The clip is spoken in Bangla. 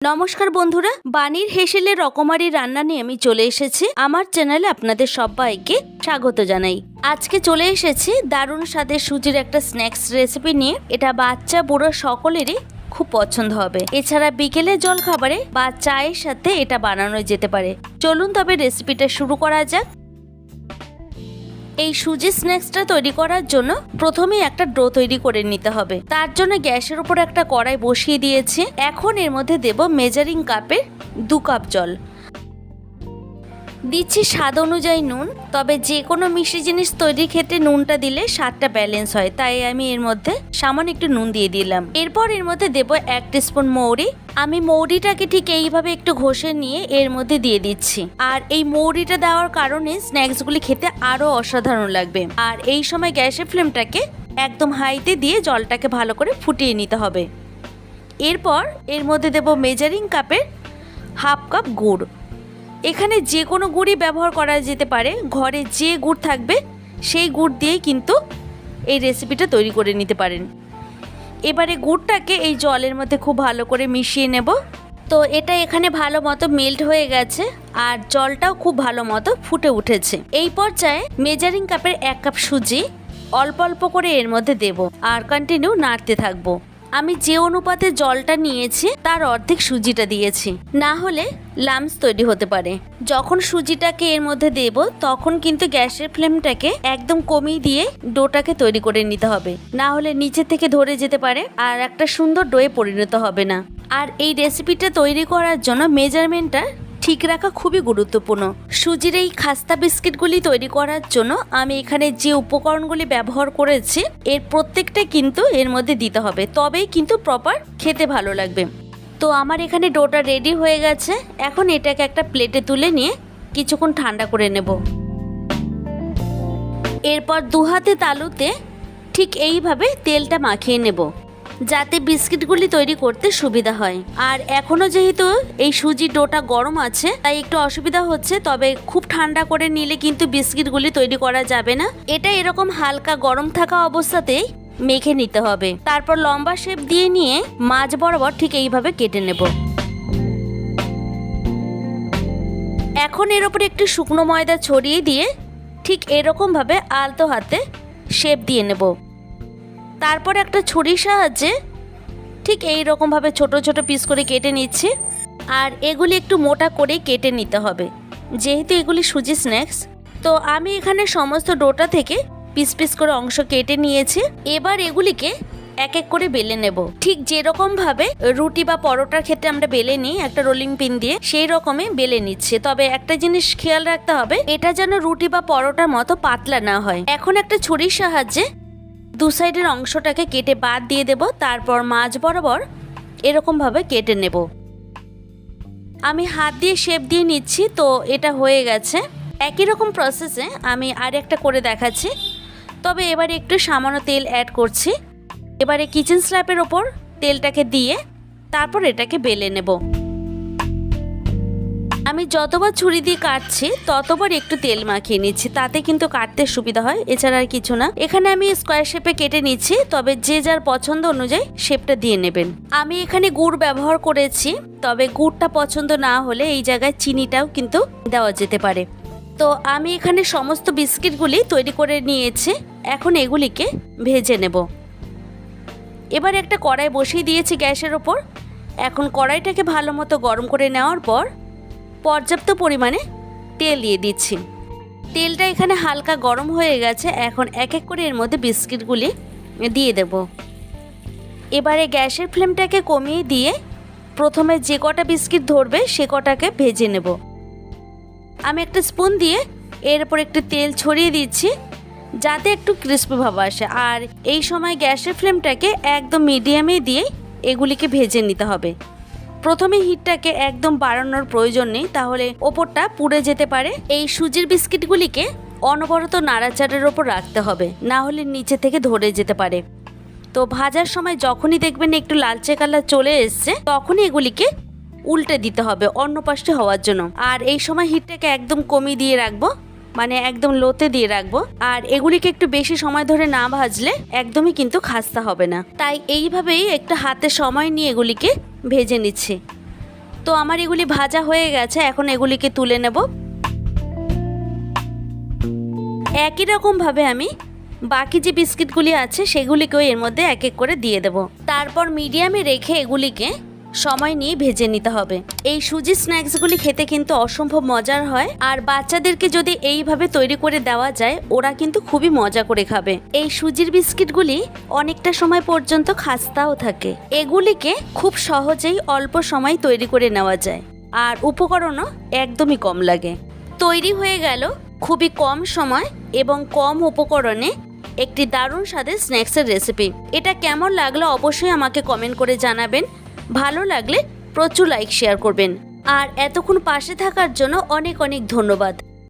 নমস্কার বন্ধুরা, বানির হেসেলের রকমারি রান্না নিয়ে আমি চলে এসেছি। আমার চ্যানেলে আপনাদের সবাইকে স্বাগত জানাই। আজকে চলে এসেছি দারুণ স্বাদের সুজির একটা স্ন্যাক্স রেসিপি নিয়ে। এটা বাচ্চা বুড়ো সকলেরই খুব পছন্দ হবে। এছাড়া বিকেলে জল খাবারে বা চায়ের সাথে এটা বানানো যেতে পারে। চলুন তবে রেসিপিটা শুরু করা যাক। এই সুজি স্ন্যাক্সটা তৈরি করার জন্য প্রথমেই একটা ডো তৈরি করে নিতে হবে। তার জন্য গ্যাসের উপর একটা কড়াই বসিয়ে দিয়েছি। এখন এর মধ্যে দেব মেজারিং কাপের 2 কাপ জল। দিচ্ছি স্বাদ অনুযায়ী নুন। তবে যে কোনো মিষ্টি জিনিস তৈরির ক্ষেত্রে নুনটা দিলে স্বাদটা ব্যালেন্স হয়, তাই আমি এর মধ্যে সামান্য একটু নুন দিয়ে দিলাম। এরপর এর মধ্যে দেব 1 টিস্পুন মৌরি। আমি মৌরিটাকে ঠিক এইভাবে একটু ঘষে নিয়ে এর মধ্যে দিয়ে দিচ্ছি। আর এই মৌরিটা দেওয়ার কারণে স্ন্যাক্সগুলি খেতে আরও অসাধারণ লাগবে। আর এই সময় গ্যাসের ফ্লেমটাকে একদম হাইতে দিয়ে জলটাকে ভালো করে ফুটিয়ে নিতে হবে। এরপর এর মধ্যে দেব মেজারিং কাপের 1/2 কাপ গুড়। এখানে যে কোনো গুড়ই ব্যবহার করা যেতে পারে। ঘরে যে গুড় থাকবে সেই গুড় দিয়েই কিন্তু এই রেসিপিটা তৈরি করে নিতে পারেন। এবারে গুড়টাকে এই জলের মধ্যে খুব ভালো করে মিশিয়ে নেব। তো এটা এখানে ভালো মতো মেল্ট হয়ে গেছে আর জলটাও খুব ভালো মতো ফুটে উঠেছে। এই পর্যায়ে মেজারিং কাপের 1 কাপ সুজি অল্প অল্প করে এর মধ্যে দেব আর কন্টিনিউ নাড়তে থাকবো। আমি যে অনুপাতে জলটা নিয়েছি তার অর্ধেক সুজিটা দিয়েছি, না হলে লামস তৈরি হতে পারে। যখন সুজিটাকে এর মধ্যে দেব তখন কিন্তু গ্যাসের ফ্লেমটাকে একদম কমিয়ে দিয়ে ডোটাকে তৈরি করে নিতে হবে, না হলে নিচে থেকে ধরে যেতে পারে আর একটা সুন্দর ডোয়ে পরিণত হবে না। আর এই রেসিপিটা তৈরি করার জন্য মেজারমেন্টটা ঠিক রাখা খুবই গুরুত্বপূর্ণ। সুজির এই খাস্তা বিস্কিটগুলি তৈরি করার জন্য আমি এখানে যে উপকরণগুলি ব্যবহার করেছি এর প্রত্যেকটা কিন্তু এর মধ্যে দিতে হবে, তবেই কিন্তু প্রপার খেতে ভালো লাগবে। তো আমার এখানে ডোটা রেডি হয়ে গেছে। এখন এটাকে একটা প্লেটে তুলে নিয়ে কিছুক্ষণ ঠান্ডা করে নেব। এরপর 2 হাতে তালুতে ঠিক এইভাবে তেলটা মাখিয়ে নেব, যাতে বিস্কিটগুলি তৈরি করতে সুবিধা হয়। আর এখনো যেহেতু এই সুজির ডোটা গরম আছে তাই একটু অসুবিধা হচ্ছে, তবে খুব ঠান্ডা করে নিলে কিন্তু বিস্কিটগুলি তৈরি করা যাবে না। এটা এরকম হালকা গরম থাকা অবস্থাতেই মেখে নিতে হবে। তারপর লম্বা শেপ দিয়ে নিয়ে মাঝ বরাবর ঠিক এইভাবে কেটে নেব। এখন এর উপরে একটু শুকনো ময়দা ছড়িয়ে দিয়ে ঠিক এরকম ভাবে আলতো হাতে শেপ দিয়ে নেব। তারপর একটা ছুরির সাহায্যে ঠিক এই রকমভাবে ছোট ছোট পিস করে কেটে নিচ্ছি। আর এগুলি একটু মোটা করে কেটে নিতে হবে, যেহেতু এগুলি সুজি স্ন্যাক্স। তো আমি এখানে সমস্ত ডোটা থেকে পিস পিস করে অংশ কেটে নিয়েছি। এবার এগুলিকে এক এক করে বেলে নেব, ঠিক যেরকমভাবে রুটি বা পরোটার ক্ষেত্রে আমরা বেলে নিই একটা রোলিং পিন দিয়ে, সেই রকমই বেলে নিচ্ছে। তবে একটা জিনিস খেয়াল রাখতে হবে, এটা যেন রুটি বা পরোটার মতো পাতলা না হয়। এখন একটা ছুরির সাহায্যে 2 সাইডের অংশটাকে কেটে বাদ দিয়ে দেব। তারপর মাঝ বরাবর এরকমভাবে কেটে নেব। আমি হাত দিয়ে শেপ দিয়ে নিচ্ছি। তো এটা হয়ে গেছে। একই রকম প্রসেসে আমি আর একটা করে দেখাচ্ছি, তবে এবারে একটু সামান্য তেল অ্যাড করছি। এবারে কিচেন স্ল্যাপের ওপর তেলটাকে দিয়ে তারপর এটাকে বেলে নেব। আমি যতবার ছুরি দিয়ে কাটছি ততবার একটু তেল মাখিয়ে নিচ্ছি, তাতে কিন্তু কাটতে সুবিধা হয়, এছাড়া আর কিছু না। এখানে আমি স্কোয়ার শেপে কেটে নিচ্ছি, তবে যে যার পছন্দ অনুযায়ী শেপটা দিয়ে নেবেন। আমি এখানে গুড় ব্যবহার করেছি, তবে গুড়টা পছন্দ না হলে এই জায়গায় চিনিটাও কিন্তু দেওয়া যেতে পারে। তো আমি এখানে সমস্ত বিস্কিটগুলি তৈরি করে নিয়েছি। এখন এগুলিকে ভেজে নেব। এবার একটা কড়াই বসিয়ে দিয়েছি গ্যাসের ওপর। এখন কড়াইটাকে ভালো মতো গরম করে নেওয়ার পর পর্যাপ্ত পরিমাণে তেল দিয়ে দিচ্ছি। তেলটা এখানে হালকা গরম হয়ে গেছে। এখন এক এক করে এর মধ্যে বিস্কিটগুলি দিয়ে দেব। এবারে গ্যাসের ফ্লেমটাকে কমিয়ে দিয়ে প্রথমে যে কটা বিস্কিট ধরবে সে কটাকে ভেজে নেব। আমি একটা স্পুন দিয়ে এর উপর একটু তেল ছড়িয়ে দিচ্ছি, যাতে একটু ক্রিস্পি ভাব আসে। আর এই সময় গ্যাসের ফ্লেমটাকে একদম মিডিয়ামে দিয়ে এগুলিকে ভেজে নিতে হবে। প্রথমে হিটটাকে একদম বাড়ানোর প্রয়োজন নেই, তাহলে ওপরটা পুড়ে যেতে পারে। এই সুজির বিস্কিটগুলিকে অনবরত নাড়াচাড়ার ওপর রাখতে হবে, না হলে নিচে থেকে ধরে যেতে পারে। তো ভাজার সময় যখনই দেখবেন একটু লালচে কালার চলে এসছে তখনই এগুলিকে উল্টে দিতে হবে অন্য পাশে হওয়ার জন্য। আর এই সময় হিটটাকে একদম কমিয়ে দিয়ে রাখবো, মানে একদম লোতে দিয়ে রাখবো। আর এগুলিকে একটু বেশি সময় ধরে না ভাজলে একদমই কিন্তু খাস্তা হবে না, তাই এইভাবেই একটু হাতে সময় নিয়ে এগুলিকে ভেজে নিচ্ছি। তো আমার এগুলি ভাজা হয়ে গেছে, এখন এগুলিকে তুলে নেব। একই রকমভাবে আমি বাকি যে বিস্কিটগুলি আছে সেগুলিকেও এর মধ্যে এক এক করে দিয়ে দেব। তারপর মিডিয়ামে রেখে এগুলিকে সময় নিয়ে ভেজে নিতে হবে। এই সুজি স্ন্যাক্সগুলি খেতে কিন্তু অসম্ভব মজার হয়, আর বাচ্চাদেরকে যদি এইভাবে তৈরি করে দেওয়া যায় ওরা কিন্তু খুবই মজা করে খাবে। এই সুজির বিস্কিটগুলি অনেকটা সময় পর্যন্ত খাস্তাও থাকে। এগুলিকে খুব সহজেই অল্প সময় তৈরি করে নেওয়া যায়, আর উপকরণও একদমই কম লাগে। তৈরি হয়ে গেল খুবই কম সময় এবং কম উপকরণে একটি দারুণ স্বাদের স্ন্যাক্সের রেসিপি। এটা কেমন লাগলো অবশ্যই আমাকে কমেন্ট করে জানাবেন। ভালো লাগলে প্রচুর লাইক শেয়ার করবেন, আর এতক্ষণ পাশে থাকার জন্য অনেক অনেক ধন্যবাদ।